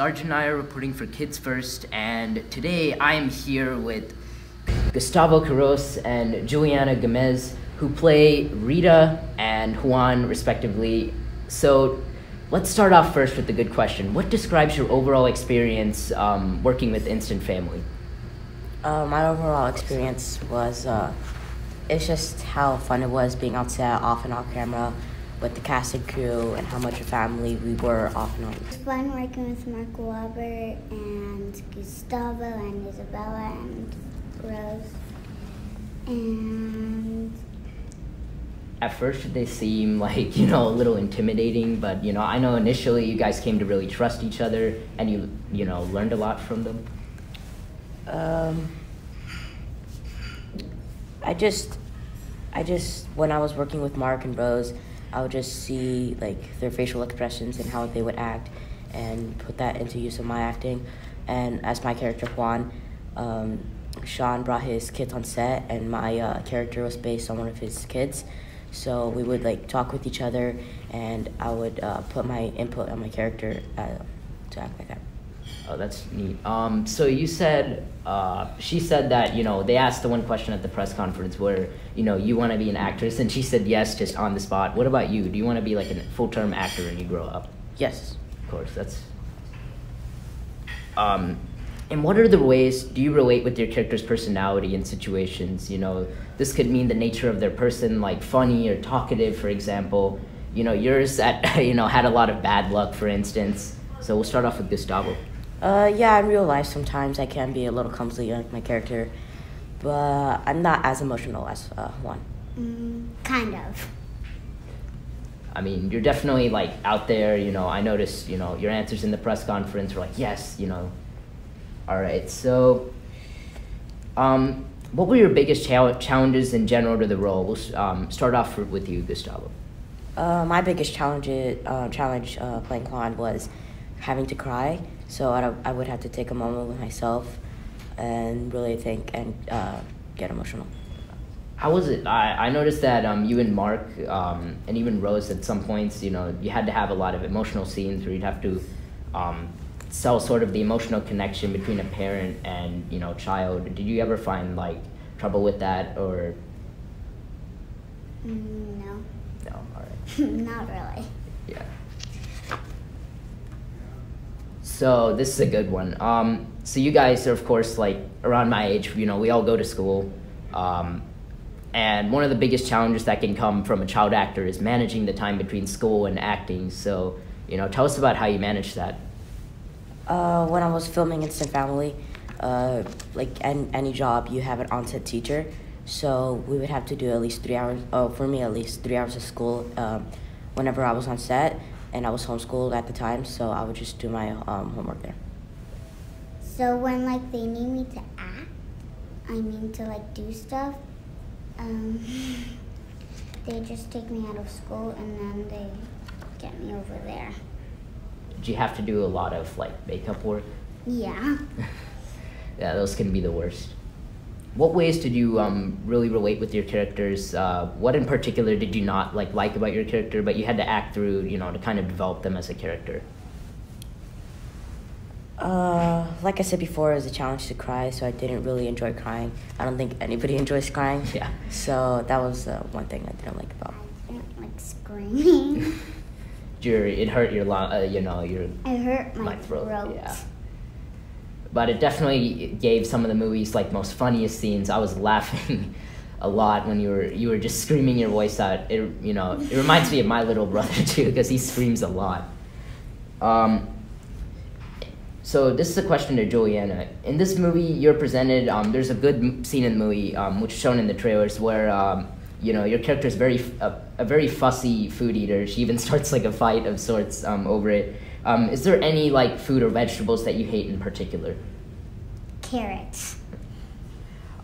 Arjun and I are reporting for Kids First, and today I am here with Gustavo Quiroz and Julianna Gamin, who play Rita and Juan, respectively. So let's start off first with the good question. What describes your overall experience working with Instant Family? My overall experience was, it's just how fun it was being on set, off and off camera, with the cast and crew, and how much a family we were off and on. It was fun working with Wahlberg and Gustavo and Isabela and Quiroz. And at first they seem like, a little intimidating, but, I know initially you guys came to really trust each other and you learned a lot from them. I just, when I was working with Mark and Rose, I would just see like their facial expressions and how they would act and put that into use of my acting. And as my character Juan, Sean brought his kids on set, and my character was based on one of his kids. So we would like talk with each other, and I would put my input on my character to act like that. Oh, that's neat. So you said, she said that, they asked the one question at the press conference where, you want to be an actress, and she said yes, just on the spot. What about you? Do you want to be like a full-term actor when you grow up? Yes. Of course, that's... And what are the ways do you relate with your character's personality in situations? This could mean the nature of their person, like funny or talkative, for example. Yours had a lot of bad luck, for instance. So we'll start off with Gustavo. Yeah, in real life sometimes I can be a little clumsy like my character, but I'm not as emotional as Juan. Kind of. I mean, you're definitely like out there, I noticed, your answers in the press conference were like, yes, All right, so what were your biggest challenges in general to the role? We'll start off with you, Gustavo. My biggest challenge playing Juan was having to cry. So I would have to take a moment with myself and really think and get emotional. How was it? I noticed that you and Mark and even Rose at some points, you had to have a lot of emotional scenes where you'd have to sell sort of the emotional connection between a parent and, child. Did you ever find like trouble with that or? No. No, all right. Not really. Yeah. So this is a good one. So you guys are, of course, like around my age, we all go to school. And one of the biggest challenges that can come from a child actor is managing the time between school and acting. So, tell us about how you manage that. When I was filming Instant Family, like any job, you have an on-set teacher. So we would have to do at least 3 hours, for me at least 3 hours of school whenever I was on set. And I was homeschooled at the time, so I would just do my homework there. So when they need me to act, to do stuff, they just take me out of school and then they get me over there. Did you have to do a lot of makeup work? Yeah. Yeah, those can be the worst. What ways did you really relate with your characters? What in particular did you not like about your character, but you had to act through, to kind of develop them as a character? Like I said before, it was a challenge to cry, so I didn't really enjoy crying. I don't think anybody enjoys crying. Yeah. So that was one thing I didn't like about. I didn't like screaming. It hurt your It hurt my throat. Yeah. But it definitely gave some of the movie's most funniest scenes. I was laughing a lot when you were just screaming your voice out. It reminds me of my little brother too, because he screams a lot. So this is a question to Julianna. In this movie, you're presented. There's a good scene in the movie, which is shown in the trailers, where your character is a very fussy food eater. She even starts a fight of sorts over it. Is there any food or vegetables that you hate in particular? Carrots.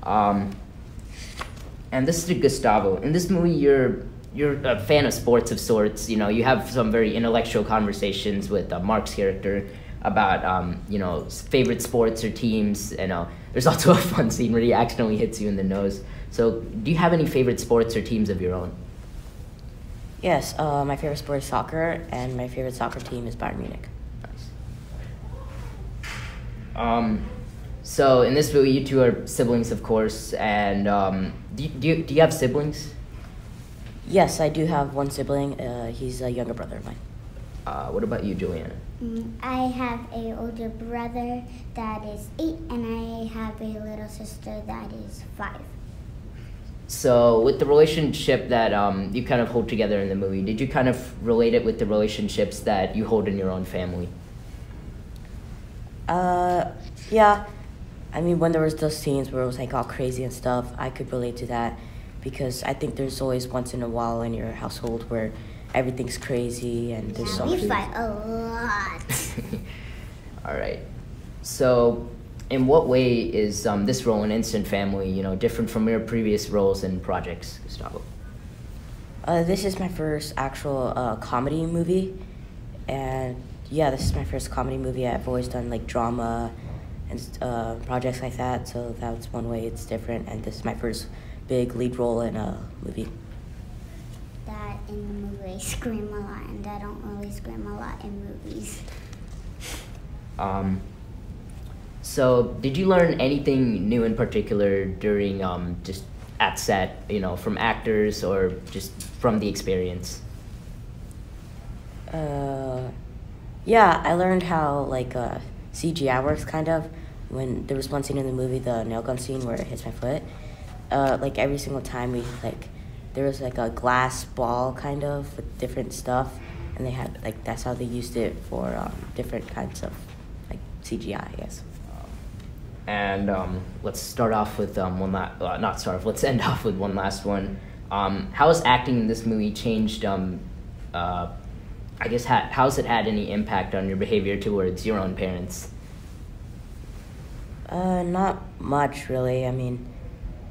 And this is to Gustavo. In this movie, you're a fan of sports of sorts. You have some very intellectual conversations with Mark's character about favorite sports or teams. There's also a fun scene where he accidentally hits you in the nose. So, do you have any favorite sports or teams of your own? Yes, my favorite sport is soccer, and my favorite soccer team is Bayern Munich. Nice. So in this movie, you two are siblings, of course, and do you have siblings? Yes, I do have one sibling. He's a younger brother of mine. What about you, Julianna? I have a older brother that is 8, and I have a little sister that is 5. So with the relationship that you kind of hold together in the movie, did you kind of relate it with the relationships that you hold in your own family? Yeah. I mean, when there was those scenes where it was like all crazy and stuff, I could relate to that because I think there's always once in a while in your household where everything's crazy and there's so much. We fight a lot. All right. So, in what way is this role in Instant Family, different from your previous roles and projects, Gustavo? This is my first actual comedy movie, and yeah, this is my first comedy movie. I've always done like drama and projects like that, so that's one way it's different. And this is my first big lead role in a movie. That in the movie I scream a lot, and I don't really scream a lot in movies. So did you learn anything new in particular during just at set, from actors or just from the experience? Yeah, I learned how like CGI works kind of. When there was one scene in the movie, the nail gun scene where it hits my foot, like every single time there was like a glass ball kind of with different stuff, and they had like that's how they used it for different kinds of like CGI, I guess. And let's start off with let's end off with one last one. How has acting in this movie changed? I guess how's it had any impact on your behavior towards your own parents? Not much really. I mean,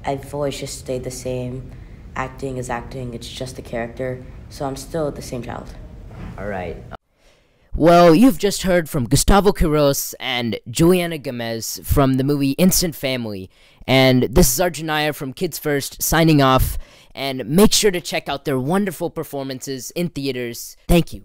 I've always just stayed the same. Acting is acting. It's just a character. So I'm still the same child. All right. Well, you've just heard from Gustavo Quiroz and Julianna Gamin from the movie Instant Family. And this is Arjun from Kids First signing off. And make sure to check out their wonderful performances in theaters. Thank you.